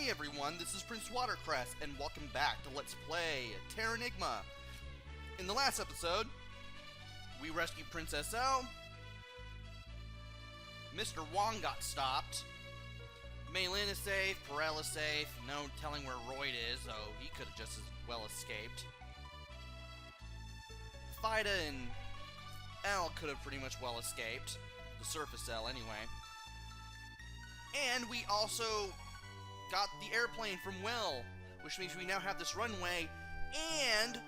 Hey everyone, this is PrinceWatercress, and welcome back to Let's Play Terranigma. In the last episode, we rescued Princess L. Mr. Wong got stopped. Maylin is safe, Perel is safe, no telling where Royd is, though he could have just as well escaped. Fida and L could have pretty much well escaped. The surface L, anyway. And we also got the airplane from Will, which means we now have this runway, and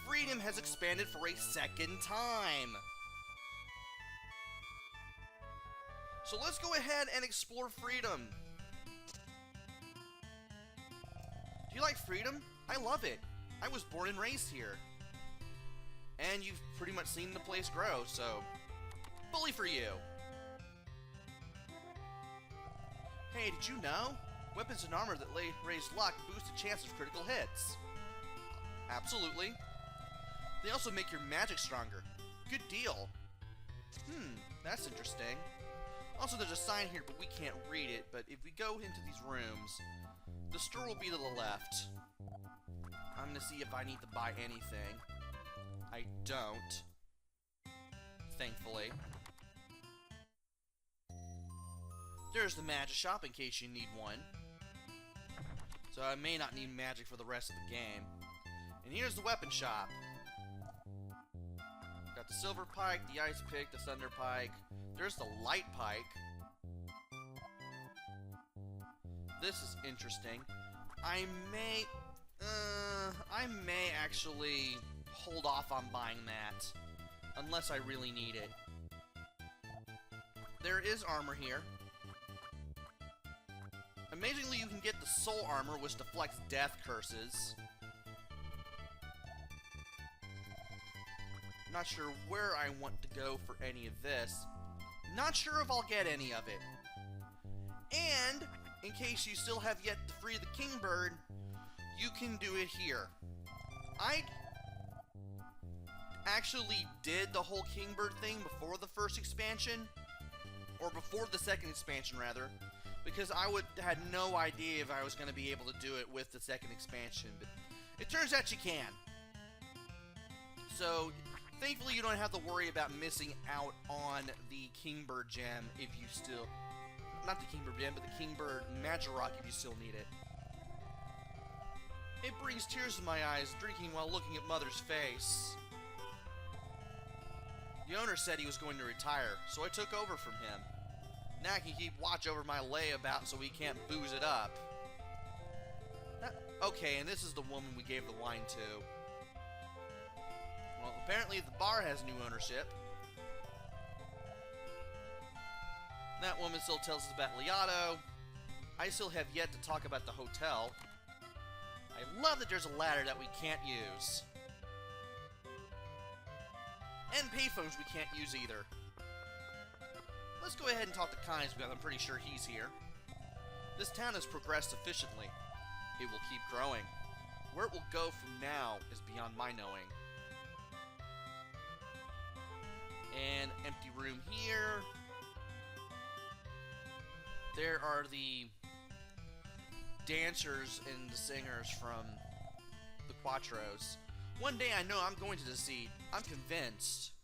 Freedom has expanded for a second time. So let's go ahead and explore Freedom. Do you like Freedom? I love it. I was born and raised here. And you've pretty much seen the place grow, so bully for you. Hey, did you know? Weapons and armor that raise luck boost the chance of critical hits. Absolutely. They also make your magic stronger. Good deal. That's interesting. Also, there's a sign here, but we can't read it. But if we go into these rooms, the store will be to the left. I'm gonna see if I need to buy anything. I don't. Thankfully. There's the magic shop in case you need one. So I may not need magic for the rest of the game. And here's the weapon shop. Got the silver pike, the ice pick, the thunder pike. There's the light pike. This is interesting. I may actually hold off on buying that. Unless I really need it. There is armor here. Amazingly, you can get the soul armor, which deflects death curses. Not sure where I want to go for any of this. Not sure if I'll get any of it. And, in case you still have yet to free the Kingbird, you can do it here. I actually did the whole Kingbird thing before the first expansion. Or before the second expansion, rather. Because I had no idea if I was going to be able to do it with the second expansion, but it turns out you can. So, thankfully you don't have to worry about missing out on the Kingbird gem if you still... Not the Kingbird gem, but the Kingbird Magic Rock if you still need it. It brings tears to my eyes, drinking while looking at Mother's face. The owner said he was going to retire, so I took over from him. Now I can keep watch over my layabout so we can't booze it up. Okay, and this is the woman we gave the wine to. Well, apparently the bar has new ownership. That woman still tells us about Liato. I still have yet to talk about the hotel. I love that there's a ladder that we can't use. And payphones we can't use either. Let's go ahead and talk to Kynes because I'm pretty sure he's here. This town has progressed efficiently. It will keep growing. Where it will go from now is beyond my knowing. And empty room here. There are the dancers and the singers from the Quattros. One day I know I'm going to succeed. I'm convinced.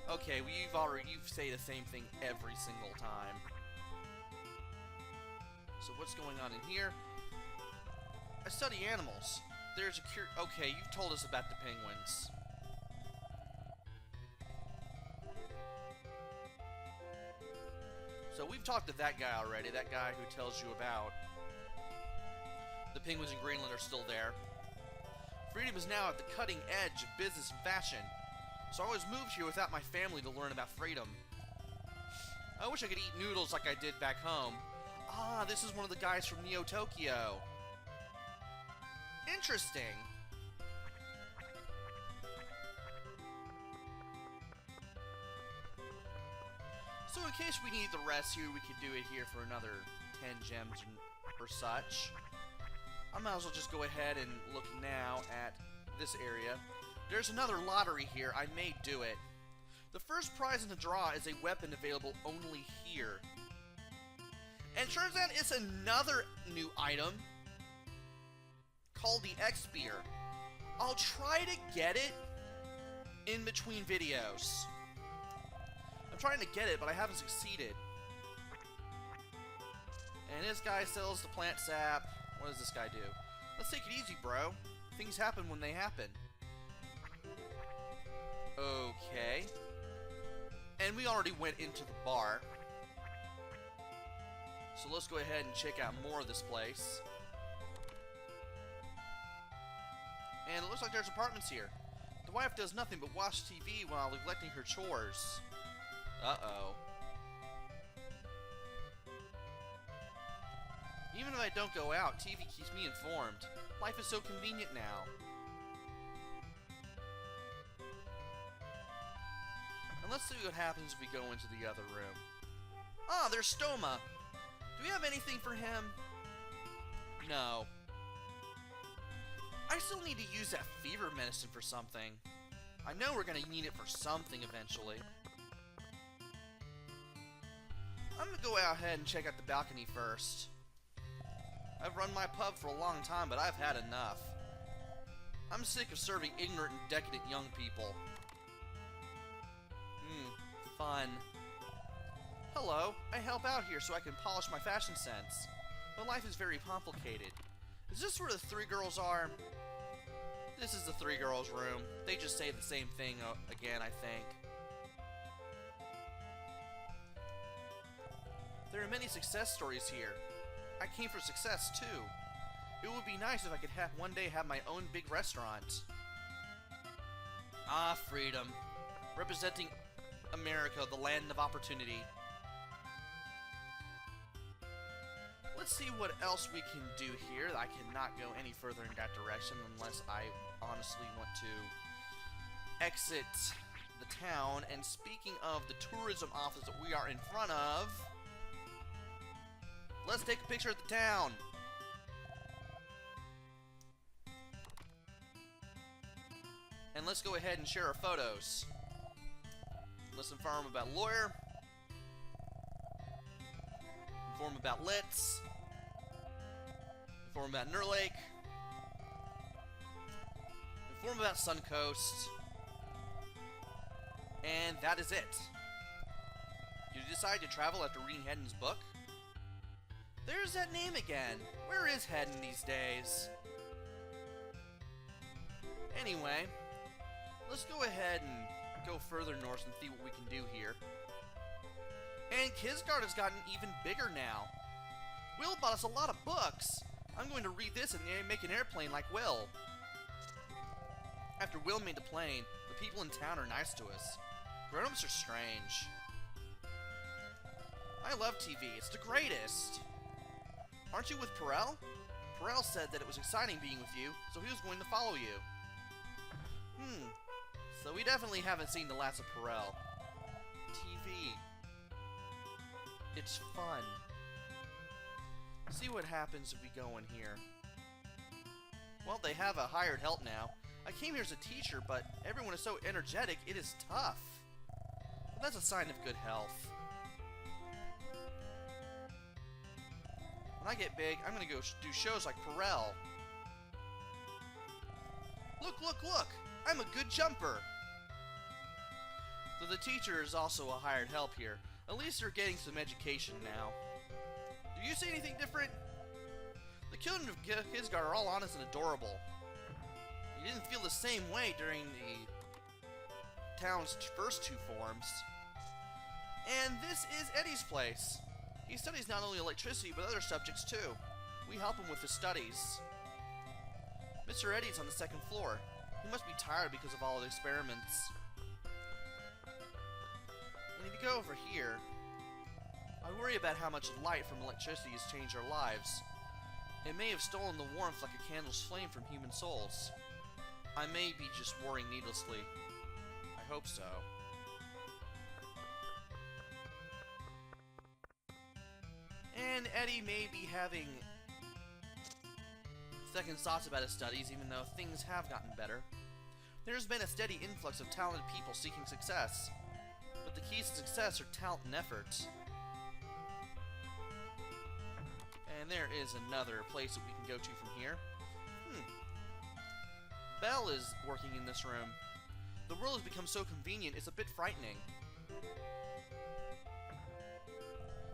Okay, you say the same thing every single time. So what's going on in here? I study animals. There's a okay, you've told us about the penguins. So we've talked to that guy already, that guy who tells you about the penguins in Greenland are still there. Freedom is now at the cutting edge of business and fashion. So I was moved here without my family to learn about freedom. I wish I could eat noodles like I did back home. Ah, this is one of the guys from Neo Tokyo. Interesting. So in case we need the rest here, we could do it here for another 10 gems or such. I might as well just go ahead and look now at this area. There's another lottery here. I may do it. The first prize in the draw is a weapon available only here. And it turns out it's another new item called the X-Spear. I'll try to get it in between videos. I'm trying to get it, but I haven't succeeded. And this guy sells the plant sap. What does this guy do? Let's take it easy, bro. Things happen when they happen. Okay. And we already went into the bar. So let's go ahead and check out more of this place. And it looks like there's apartments here. The wife does nothing but watch TV while neglecting her chores. Uh-oh. Even if I don't go out, TV keeps me informed. Life is so convenient now. And let's see what happens if we go into the other room. Ah, there's Stoma. Do we have anything for him? No. I still need to use that fever medicine for something. I know we're gonna need it for something eventually. I'm gonna go out ahead and check out the balcony first. I've run my pub for a long time, but I've had enough. I'm sick of serving ignorant and decadent young people. Fun. Hello, I help out here so I can polish my fashion sense. But life is very complicated. Is this where the three girls are? This is the three girls' room. They just say the same thing again, I think. There are many success stories here. I came for success, too. It would be nice if I could one day have my own big restaurant. Ah, freedom. Representing America, the land of opportunity. Let's see what else we can do here. I cannot go any further in that direction unless I honestly want to exit the town. And speaking of the tourism office that we are in front of, let's take a picture of the town. And let's go ahead and share our photos. Let's inform about lawyer. Inform about Litz. Inform about Nurlake. Inform about Suncoast. And that is it. You decide to travel after reading Hedden's book? There's that name again. Where is Hedden these days? Anyway, let's go ahead and go further north and see what we can do here. And Kisgard has gotten even bigger now. Will bought us a lot of books. I'm going to read this and make an airplane like Will. After Will made the plane, the people in town are nice to us. Grown-ups are strange. I love TV. It's the greatest. Aren't you with Perel? Perel said that it was exciting being with you, so he was going to follow you. So we definitely haven't seen the last of Perel. TV. It's fun. See what happens if we go in here. Well, they have a hired help now. I came here as a teacher, but everyone is so energetic, it is tough. But that's a sign of good health. When I get big, I'm gonna go do shows like Perel. Look, look, look! I'm a good jumper! So the teacher is also a hired help here. At least they're getting some education now. Do you see anything different? The children of Kisgard are all honest and adorable. You didn't feel the same way during the town's first two forms. And this is Eddie's place. He studies not only electricity, but other subjects too. We help him with his studies. Mr. Eddie's on the second floor. He must be tired because of all the experiments. And if you go over here, I worry about how much light from electricity has changed our lives. It may have stolen the warmth like a candle's flame from human souls. I may be just worrying needlessly. I hope so. And Eddie may be having second thoughts about his studies, even though things have gotten better. There's been a steady influx of talented people seeking success. But the keys to success are talent and effort. And there is another place that we can go to from here. Belle is working in this room. The world has become so convenient, it's a bit frightening.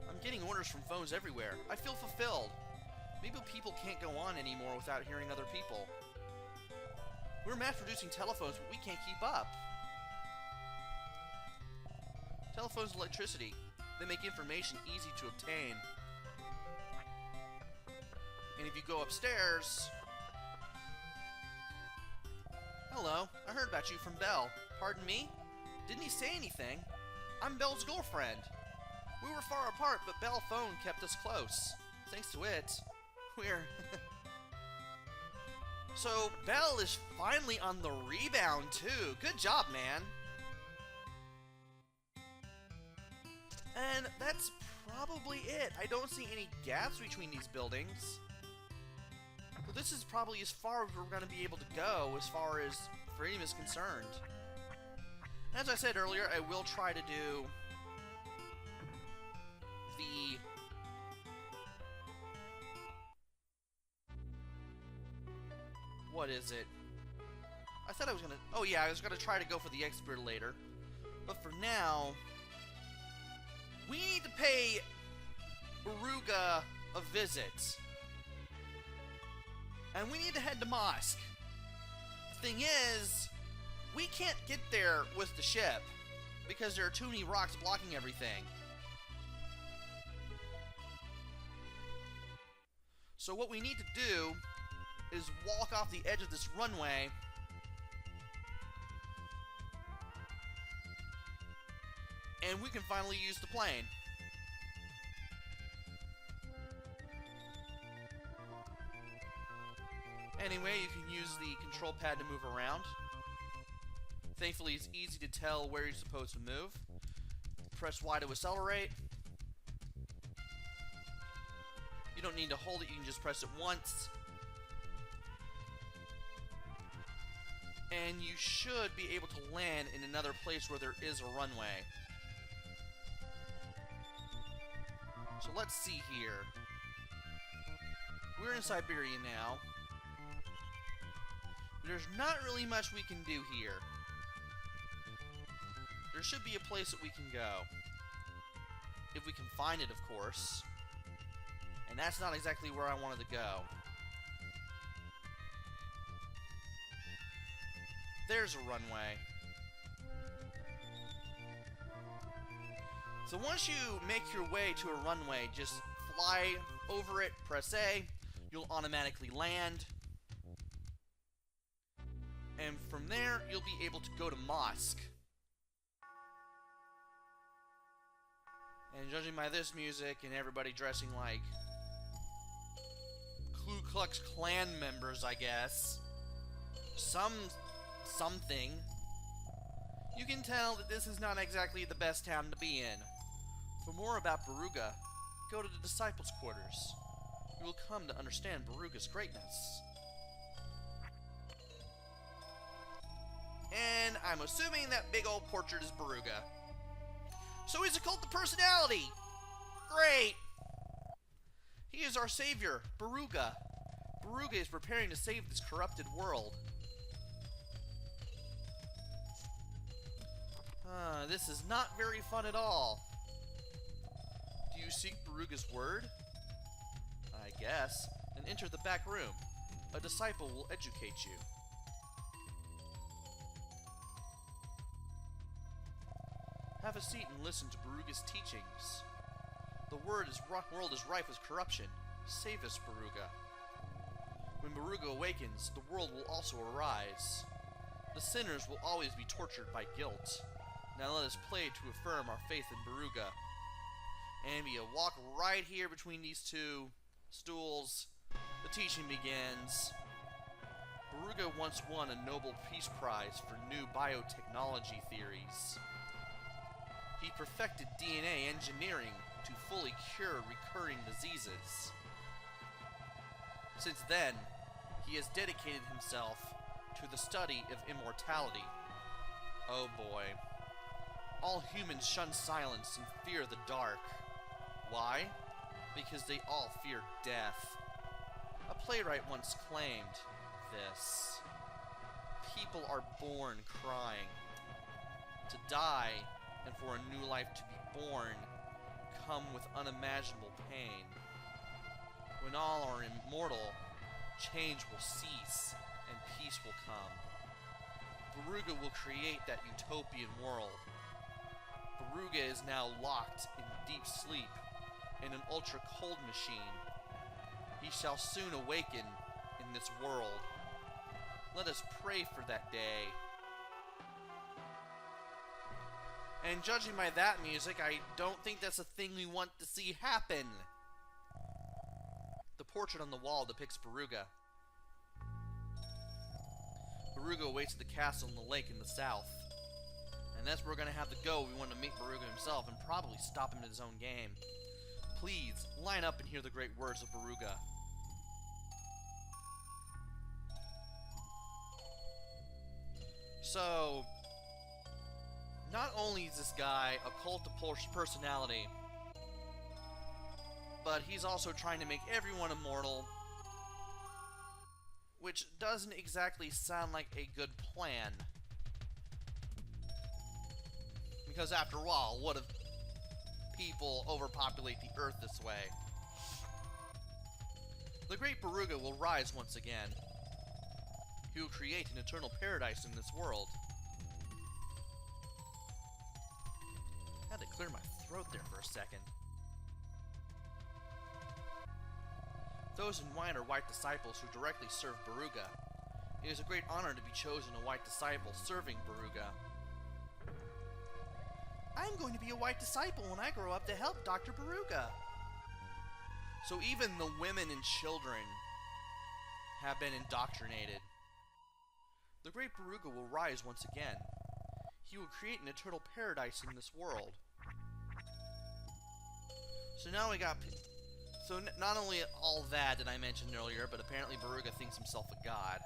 I'm getting orders from phones everywhere. I feel fulfilled. Maybe people can't go on anymore without hearing other people. We're mass-producing telephones, but we can't keep up. Telephones and electricity. They make information easy to obtain. And if you go upstairs... Hello, I heard about you from Belle. Pardon me? Didn't he say anything? I'm Belle's girlfriend. We were far apart, but Belle phone kept us close. Thanks to it, we're... So, Belle is finally on the rebound, too. Good job, man. And that's probably it. I don't see any gaps between these buildings. So this is probably as far as we're going to be able to go as far as freedom is concerned. As I said earlier, I will try to do the... What is it? I said I was going to... Oh yeah, I was going to try to go for the expert later. But for now... We need to pay Baruga a visit. And we need to head to Mosque. The thing is, we can't get there with the ship because there are too many rocks blocking everything. So what we need to do is walk off the edge of this runway and we can finally use the plane. Anyway, you can use the control pad to move around. Thankfully, it's easy to tell where you're supposed to move. Press Y to accelerate. You don't need to hold it, you can just press it once. And you should be able to land in another place where there is a runway. So let's see here. We're in Siberia now. There's not really much we can do here. There should be a place that we can go. If we can find it, of course. And that's not exactly where I wanted to go. There's a runway. So once you make your way to a runway, just fly over it, press A, you'll automatically land. And from there, you'll be able to go to Mosque. And judging by this music and everybody dressing like Ku Klux Klan members, I guess, something, you can tell that this is not exactly the best town to be in. For more about Baruga, go to the Disciples' Quarters. You will come to understand Baruga's greatness. And I'm assuming that big old portrait is Baruga. So he's a cult of personality! Great! He is our savior, Baruga. Baruga is preparing to save this corrupted world. This is not very fun at all. Do you seek Baruga's word? I guess. Then enter the back room. A disciple will educate you. Have a seat and listen to Baruga's teachings. The world is rife with corruption. Save us, Baruga. When Baruga awakens, the world will also arise. The sinners will always be tortured by guilt. Now let us play to affirm our faith in Baruga. And we walk right here between these two stools. The teaching begins. Baruga once won a Nobel Peace Prize for new biotechnology theories. He perfected DNA engineering to fully cure recurring diseases. Since then, he has dedicated himself to the study of immortality. Oh boy. All humans shun silence and fear the dark. Why? because they all fear death. A playwright once claimed this. People are born crying. To die, and for a new life to be born, come with unimaginable pain. When all are immortal, change will cease, and peace will come. Baruga will create that utopian world. Baruga is now locked in deep sleep in an ultra-cold machine. He shall soon awaken in this world. Let us pray for that day. And judging by that music, I don't think that's a thing we want to see happen. The portrait on the wall depicts Baruga. Baruga awaits at the castle in the lake in the south. And that's where we're going to have to go. We want to meet Baruga himself and probably stop him in his own game. Please, line up and hear the great words of Baruga. So, not only is this guy a cult of personality, but he's also trying to make everyone immortal, which doesn't exactly sound like a good plan. Because after all, what if people overpopulate the earth this way? The great Baruga will rise once again. He will create an eternal paradise in this world. I had to clear my throat there for a second. Those in white are white disciples who directly serve Baruga. It is a great honor to be chosen a white disciple serving Baruga. I'm going to be a white disciple when I grow up to help Dr. Baruga. So even the women and children have been indoctrinated. The great Baruga will rise once again. He will create an eternal paradise in this world. So now we got... So not only all that I mentioned earlier, but apparently Baruga thinks himself a god.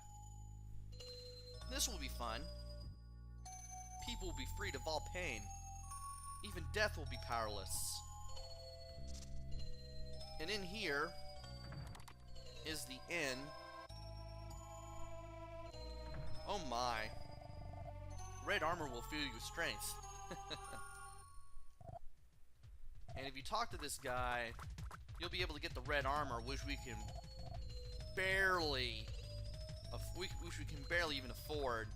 This will be fun. People will be freed of all pain. Even death will be powerless. And in here is the inn. Oh my. Red armor will fill you with strength. And if you talk to this guy, you'll be able to get the red armor, which we can barely even afford.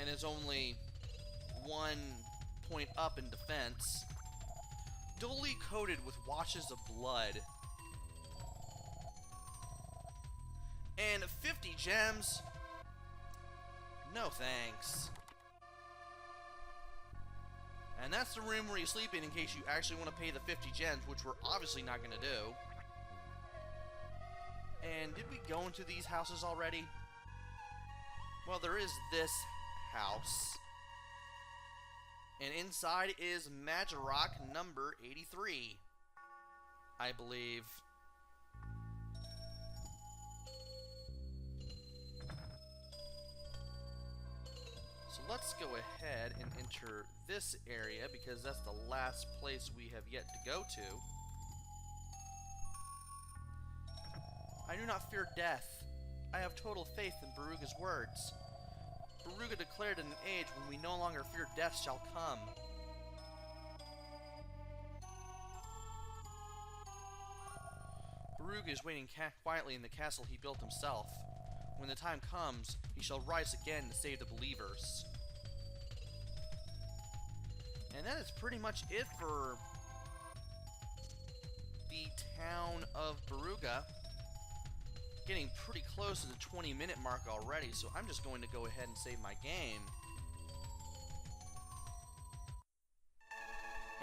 And is only 1 point up in defense. Dully coated with washes of blood. And 50 gems? No thanks. And that's the room where you sleep in case you actually want to pay the 50 gems, which we're obviously not going to do. And did we go into these houses already? Well, there is this house. And inside is Majorok number 83, I believe. So let's go ahead and enter this area, because that's the last place we have yet to go to. I do not fear death. I have total faith in Baruga's words. Baruga declared in an age when we no longer fear death shall come. Baruga is waiting quietly in the castle he built himself. When the time comes, he shall rise again to save the believers. And that is pretty much it for the town of Baruga. Getting pretty close to the 20-minute mark already, so I'm just going to go ahead and save my game.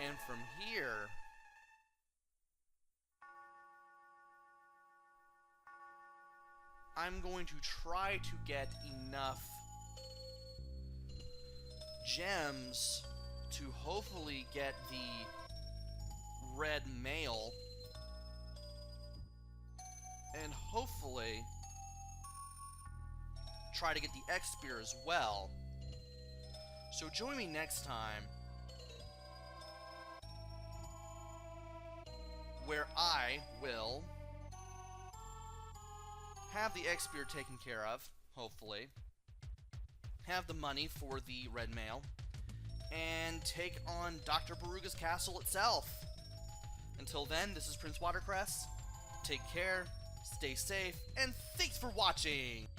And from here, I'm going to try to get enough gems to hopefully get the red mail. And hopefully try to get the X Spear as well. So join me next time where I will have the X-Beard taken care of, hopefully, have the money for the red mail, and take on Dr. Baruga's castle itself. Until then, this is PrinceWatercress. Take care, stay safe, and thanks for watching!